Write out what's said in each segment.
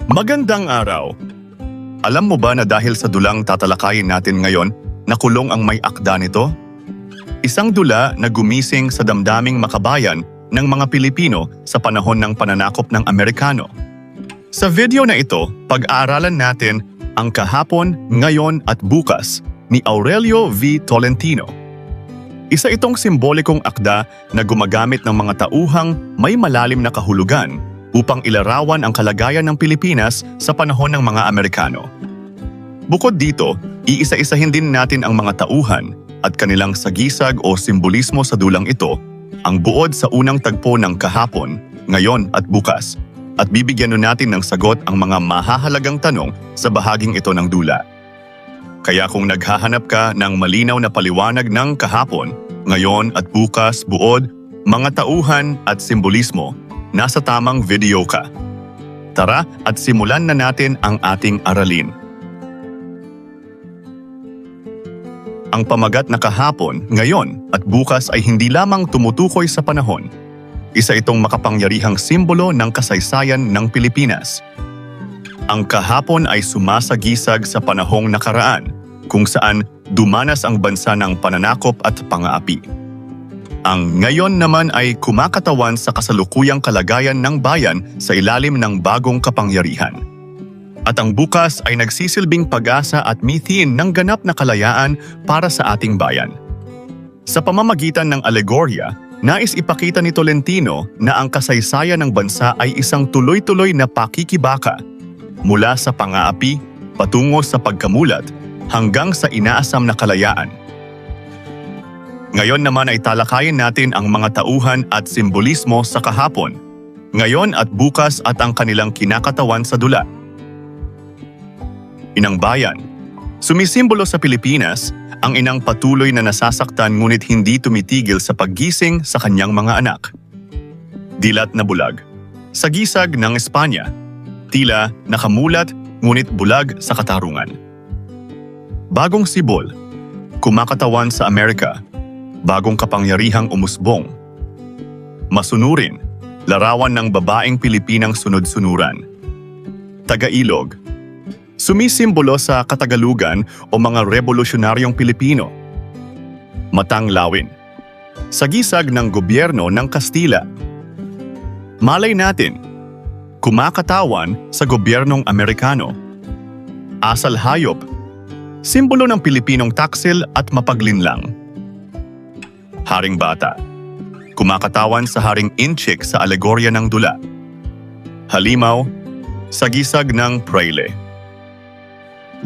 Magandang araw! Alam mo ba na dahil sa dulang tatalakayin natin ngayon, nakulong ang may akda nito? Isang dula na gumising sa damdaming makabayan ng mga Pilipino sa panahon ng pananakop ng Amerikano. Sa video na ito, pag-aaralan natin ang Kahapon, Ngayon at Bukas ni Aurelio V. Tolentino. Isa itong simbolikong akda na gumagamit ng mga tauhang may malalim na kahulugan upang ilarawan ang kalagayan ng Pilipinas sa panahon ng mga Amerikano. Bukod dito, iisa-isahin din natin ang mga tauhan at kanilang sagisag o simbolismo sa dulang ito, ang buod sa unang tagpo ng Kahapon, Ngayon at Bukas, at bibigyan nun natin ng sagot ang mga mahahalagang tanong sa bahaging ito ng dula. Kaya kung naghahanap ka ng malinaw na paliwanag ng Kahapon, Ngayon at Bukas, buod, mga tauhan at simbolismo, nasa tamang video ka. Tara at simulan na natin ang ating aralin. Ang pamagat na Kahapon, Ngayon at Bukas ay hindi lamang tumutukoy sa panahon. Isa itong makapangyarihang simbolo ng kasaysayan ng Pilipinas. Ang Kahapon ay sumasagisag sa panahong nakaraan, kung saan dumanas ang bansa ng pananakop at pang-aapi. Ang Ngayon naman ay kumakatawan sa kasalukuyang kalagayan ng bayan sa ilalim ng bagong kapangyarihan. At ang Bukas ay nagsisilbing pag-asa at mithiin ng ganap na kalayaan para sa ating bayan. Sa pamamagitan ng alegorya, nais ipakita ni Tolentino na ang kasaysayan ng bansa ay isang tuloy-tuloy na pakikibaka mula sa pang-aapi patungo sa pagkamulat hanggang sa inaasam na kalayaan. Ngayon naman ay talakayin natin ang mga tauhan at simbolismo sa Kahapon, Ngayon at Bukas at ang kanilang kinakatawan sa dula. Inang bayan. Sumisimbolo sa Pilipinas ang inang patuloy na nasasaktan ngunit hindi tumitigil sa paggising sa kanyang mga anak. Dilat na bulag. Sagisag ng Espanya. Tila nakamulat ngunit bulag sa katarungan. Bagong sibol. Kumakatawan sa Amerika. Bagong kapangyarihang umusbong. Masunurin, larawan ng babaeng Pilipinang sunod-sunuran. Tagailog, sumisimbolo sa Katagalugan o mga revolusyonaryong Pilipino. Matanglawin, sagisag ng gobyerno ng Kastila. Malay natin, kumakatawan sa gobyernong Amerikano. Asal hayop, simbolo ng Pilipinong taksil at mapaglinlang. Haring Bata, kumakatawan sa Haring Inchik sa alegorya ng dula. Halimaw, sagisag ng Praile.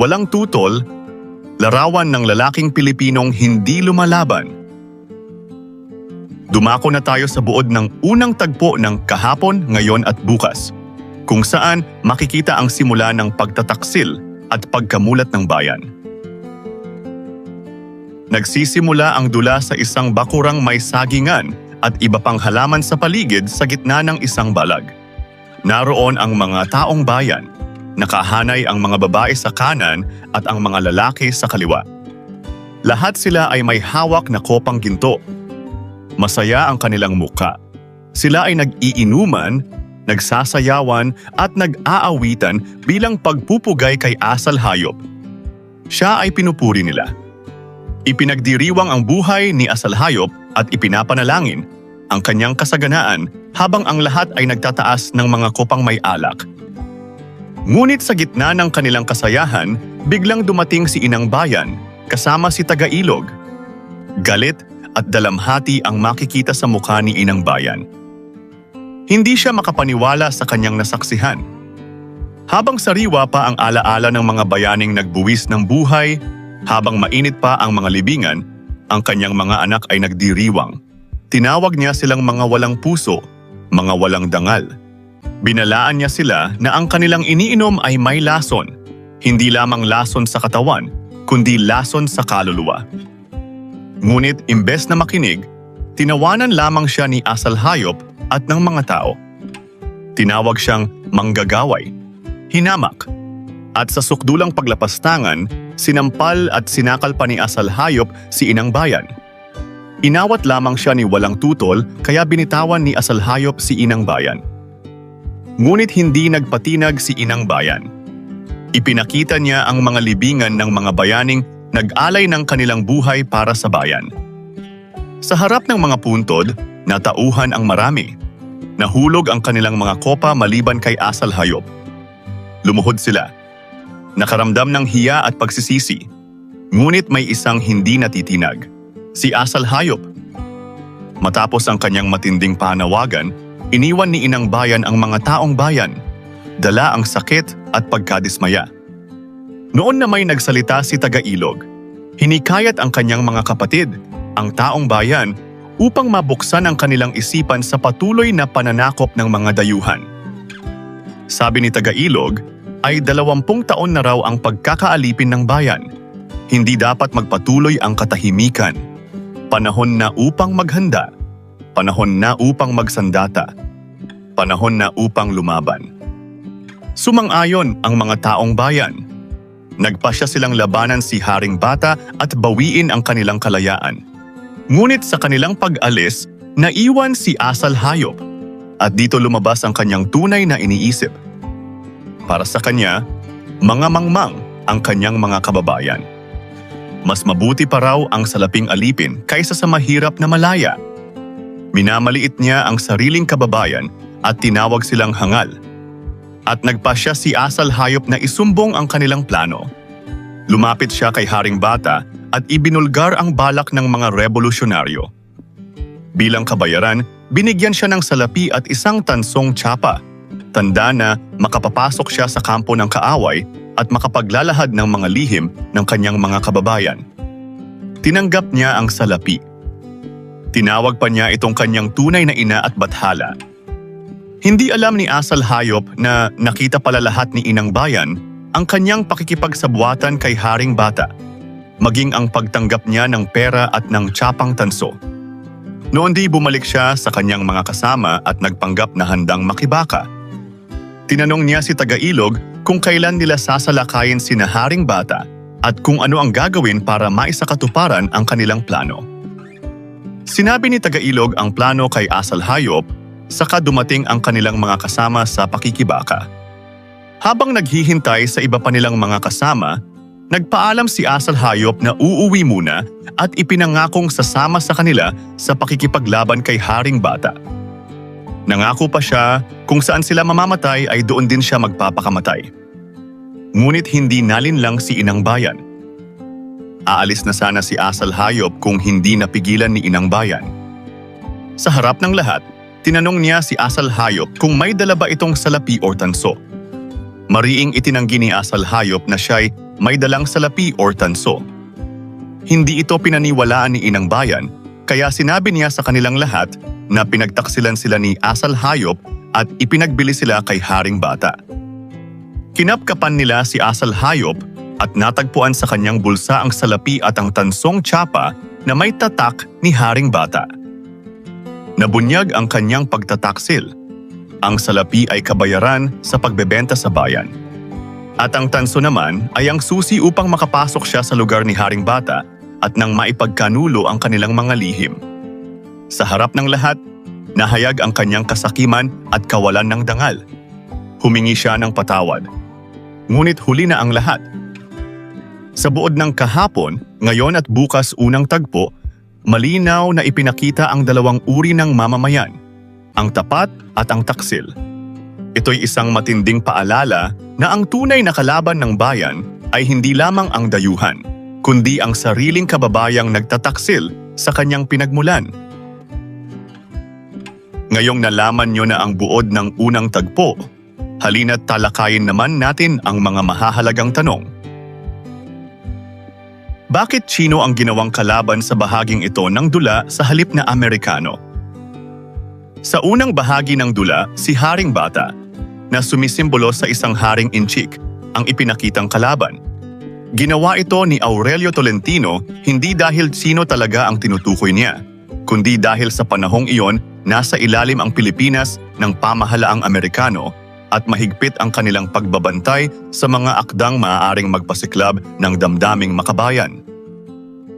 Walang tutol, larawan ng lalaking Pilipinong hindi lumalaban. Dumako na tayo sa buod ng unang tagpo ng Kahapon, Ngayon at Bukas, kung saan makikita ang simula ng pagtataksil at pagkamulat ng bayan. Nagsisimula ang dula sa isang bakurang may sagingan at iba pang halaman sa paligid sa gitna ng isang balag. Naroon ang mga taong bayan. Nakahanay ang mga babae sa kanan at ang mga lalaki sa kaliwa. Lahat sila ay may hawak na kopang ginto. Masaya ang kanilang muka. Sila ay nag-iinuman, nagsasayawan at nag-aawitan bilang pagpupugay kay asal hayop. Siya ay pinupuri nila. Ipinagdiriwang ang buhay ni asal hayop at ipinapanalangin ang kanyang kasaganaan habang ang lahat ay nagtataas ng mga kopang may alak. Ngunit sa gitna ng kanilang kasayahan, biglang dumating si Inang Bayan kasama si Tagailog. Galit at dalamhati ang makikita sa mukha ni Inang Bayan. Hindi siya makapaniwala sa kanyang nasaksihan. Habang sariwa pa ang alaala ng mga bayaning nagbuwis ng buhay, habang mainit pa ang mga libingan, ang kanyang mga anak ay nagdiriwang. Tinawag niya silang mga walang puso, mga walang dangal. Binalaan niya sila na ang kanilang iniinom ay may lason, hindi lamang lason sa katawan, kundi lason sa kaluluwa. Ngunit imbes na makinig, tinawanan lamang siya ni asal hayop at ng mga tao. Tinawag siyang manggagaway, hinamak, at sa sukdulang paglapastangan, sinampal at sinakal pa ni asal hayop si Inang Bayan. Inawat lamang siya ni walang tutol kaya binitawan ni asal hayop si Inang Bayan. Ngunit hindi nagpatinag si Inang Bayan. Ipinakita niya ang mga libingan ng mga bayaning nag-alay ng kanilang buhay para sa bayan. Sa harap ng mga puntod, natauhan ang marami. Nahulog ang kanilang mga kopa maliban kay Asal Hayop. Lumuhod sila. Nakaramdam ng hiya at pagsisisi. Ngunit may isang hindi natitinag. Si Asal Hayop. Matapos ang kanyang matinding panawagan, iniwan ni Inang Bayan ang mga taong bayan. Dala ang sakit at pagkadismaya. Noon na may nagsalita si Taga-Ilog. Hinikayat ang kanyang mga kapatid, ang taong bayan, upang mabuksan ang kanilang isipan sa patuloy na pananakop ng mga dayuhan. Sabi ni Taga-Ilog, ay 20 taon na raw ang pagkakaalipin ng bayan. Hindi dapat magpatuloy ang katahimikan. Panahon na upang maghanda. Panahon na upang magsandata. Panahon na upang lumaban. Sumang-ayon ang mga taong bayan. Nagpasya silang labanan si Haring Bata at bawiin ang kanilang kalayaan. Ngunit sa kanilang pag-alis, naiwan si Asal Hayop at dito lumabas ang kanyang tunay na iniisip. Para sa kanya, mga mangmang ang kanyang mga kababayan. Mas mabuti pa raw ang salaping alipin kaysa sa mahirap na malaya. Minamaliit niya ang sariling kababayan at tinawag silang hangal. At nagpasya si Asal Hayop na isumbong ang kanilang plano. Lumapit siya kay Haring Bata at ibinulgar ang balak ng mga revolusyonaryo. Bilang kabayaran, binigyan siya ng salapi at isang tansong tsapa. Tanda na makapapasok siya sa kampo ng kaaway at makapaglalahad ng mga lihim ng kanyang mga kababayan. Tinanggap niya ang salapi. Tinawag pa niya itong kanyang tunay na ina at bathala. Hindi alam ni Asal Hayop na nakita pala lahat ni Inang Bayan ang kanyang pakikipagsabwatan kay Haring Bata, maging ang pagtanggap niya ng pera at ng tsapang tanso. Noon di bumalik siya sa kanyang mga kasama at nagpanggap na handang makibaka. Tinanong niya si Taga-Ilog kung kailan nila sasalakayin sina Haring Bata at kung ano ang gagawin para maisakatuparan ang kanilang plano. Sinabi ni Taga-Ilog ang plano kay Asal Hayop, saka dumating ang kanilang mga kasama sa pakikibaka. Habang naghihintay sa iba pa nilang mga kasama, nagpaalam si Asal Hayop na uuwi muna at ipinangakong sasama sa kanila sa pakikipaglaban kay Haring Bata. Nangako pa siya kung saan sila mamamatay ay doon din siya magpapakamatay. Ngunit hindi nalinlang si Inang Bayan. Aalis na sana si Asal Hayop kung hindi napigilan ni Inang Bayan. Sa harap ng lahat, tinanong niya si Asal Hayop kung may dala ba itong salapi o tanso. Mariing itinanggi ni Asal Hayop na siya'y may dalang salapi o tanso. Hindi ito pinaniwalaan ni Inang Bayan, kaya sinabi niya sa kanilang lahat na pinagtaksilan sila ni Asal Hayop at ipinagbili sila kay Haring Bata. Kinapkapan nila si Asal Hayop at natagpuan sa kanyang bulsa ang salapi at ang tansong tsapa na may tatak ni Haring Bata. Nabunyag ang kanyang pagtataksil. Ang salapi ay kabayaran sa pagbebenta sa bayan. At ang tanso naman ay ang susi upang makapasok siya sa lugar ni Haring Bata at nang maipagkanulo ang kanilang mga lihim. Sa harap ng lahat, nahayag ang kanyang kasakiman at kawalan ng dangal. Humingi siya ng patawad. Ngunit huli na ang lahat. Sa buod ng kahapon, ngayon at bukas unang tagpo, malinaw na ipinakita ang dalawang uri ng mamamayan, ang tapat at ang taksil. Ito'y isang matinding paalala na ang tunay na kalaban ng bayan ay hindi lamang ang dayuhan, kundi ang sariling kababayang nagtataksil sa kanyang pinagmulan. Ngayong nalaman nyo na ang buod ng unang tagpo, halina't talakayin naman natin ang mga mahahalagang tanong. Bakit Tsino ang ginawang kalaban sa bahaging ito ng dula sa halip na Amerikano? Sa unang bahagi ng dula, si Haring Bata, na sumisimbolo sa isang haring inchik, ang ipinakitang kalaban. Ginawa ito ni Aurelio Tolentino hindi dahil Tsino talaga ang tinutukoy niya, kundi dahil sa panahong iyon nasa ilalim ang Pilipinas ng pamahalaang Amerikano at mahigpit ang kanilang pagbabantay sa mga akdang maaaring magpasiklab ng damdaming makabayan.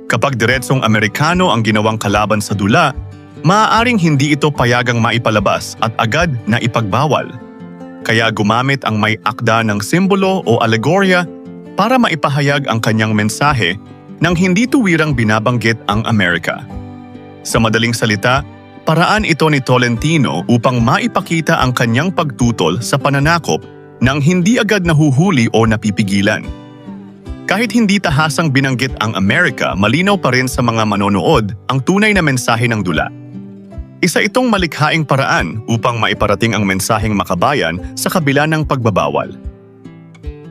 Kapag diretsong Amerikano ang ginawang kalaban sa dula, maaaring hindi ito payagang maipalabas at agad na ipagbawal. Kaya gumamit ang may akda ng simbolo o alegorya para maipahayag ang kanyang mensahe nang hindi tuwirang binabanggit ang Amerika. Sa madaling salita, paraan ito ni Tolentino upang maipakita ang kanyang pagtutol sa pananakop nang hindi agad nahuhuli o napipigilan. Kahit hindi tahasang binanggit ang Amerika, malinaw pa rin sa mga manonood ang tunay na mensahe ng dula. Isa itong malikhaing paraan upang maiparating ang mensaheng makabayan sa kabila ng pagbabawal.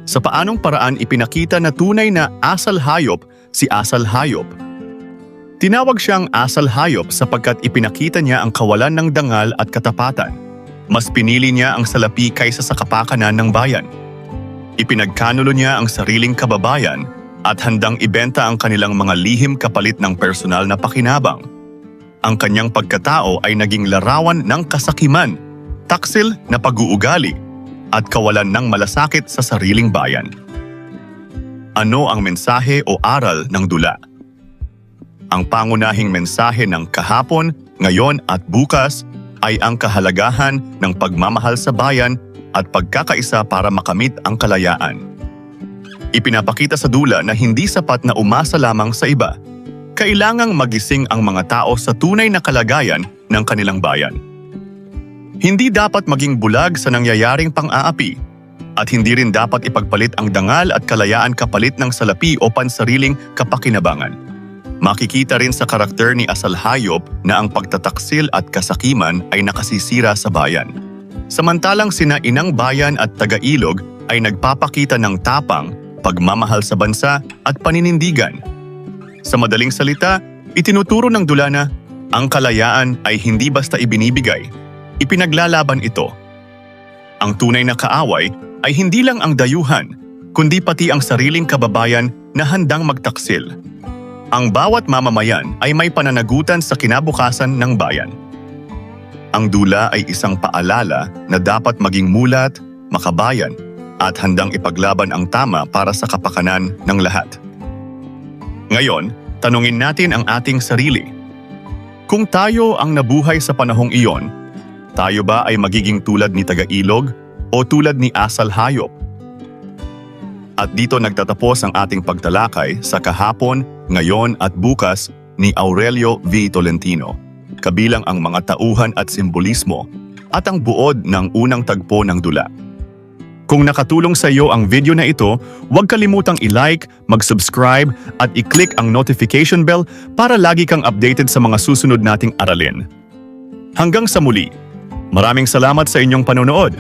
Sa paanong paraan ipinakita na tunay na asal hayop si asal hayop? Tinawag siyang asal hayop sapagkat ipinakita niya ang kawalan ng dangal at katapatan. Mas pinili niya ang salapi kaysa sa kapakanan ng bayan. Ipinagkanulo niya ang sariling kababayan at handang ibenta ang kanilang mga lihim kapalit ng personal na pakinabang. Ang kanyang pagkatao ay naging larawan ng kasakiman, taksil na pag-uugali, at kawalan ng malasakit sa sariling bayan. Ano ang mensahe o aral ng dula? Ang pangunahing mensahe ng kahapon, ngayon at bukas ay ang kahalagahan ng pagmamahal sa bayan at pagkakaisa para makamit ang kalayaan. Ipinapakita sa dula na hindi sapat na umasa lamang sa iba. Kailangang magising ang mga tao sa tunay na kalagayan ng kanilang bayan. Hindi dapat maging bulag sa nangyayaring pang-aapi at hindi rin dapat ipagpalit ang dangal at kalayaan kapalit ng salapi o pansariling kapakinabangan. Makikita rin sa karakter ni Asal Hayop na ang pagtataksil at kasakiman ay nakasisira sa bayan. Samantalang sina Inang Bayan at Taga-Ilog ay nagpapakita ng tapang, pagmamahal sa bansa at paninindigan. Sa madaling salita, itinuturo ng dula na ang kalayaan ay hindi basta ibinibigay, ipinaglalaban ito. Ang tunay na kaaway ay hindi lang ang dayuhan, kundi pati ang sariling kababayan na handang magtaksil. Ang bawat mamamayan ay may pananagutan sa kinabukasan ng bayan. Ang dula ay isang paalala na dapat maging mulat, makabayan, at handang ipaglaban ang tama para sa kapakanan ng lahat. Ngayon, tanungin natin ang ating sarili. Kung tayo ang nabuhay sa panahong iyon, tayo ba ay magiging tulad ni Taga-Ilog o tulad ni Asal Hayop? At dito nagtatapos ang ating pagtalakay sa kahapon, ngayon at bukas ni Aurelio V. Tolentino, kabilang ang mga tauhan at simbolismo at ang buod ng unang tagpo ng dula. Kung nakatulong sa iyo ang video na ito, huwag kalimutang i-like, mag-subscribe at i-click ang notification bell para lagi kang updated sa mga susunod nating aralin. Hanggang sa muli, maraming salamat sa inyong panonood.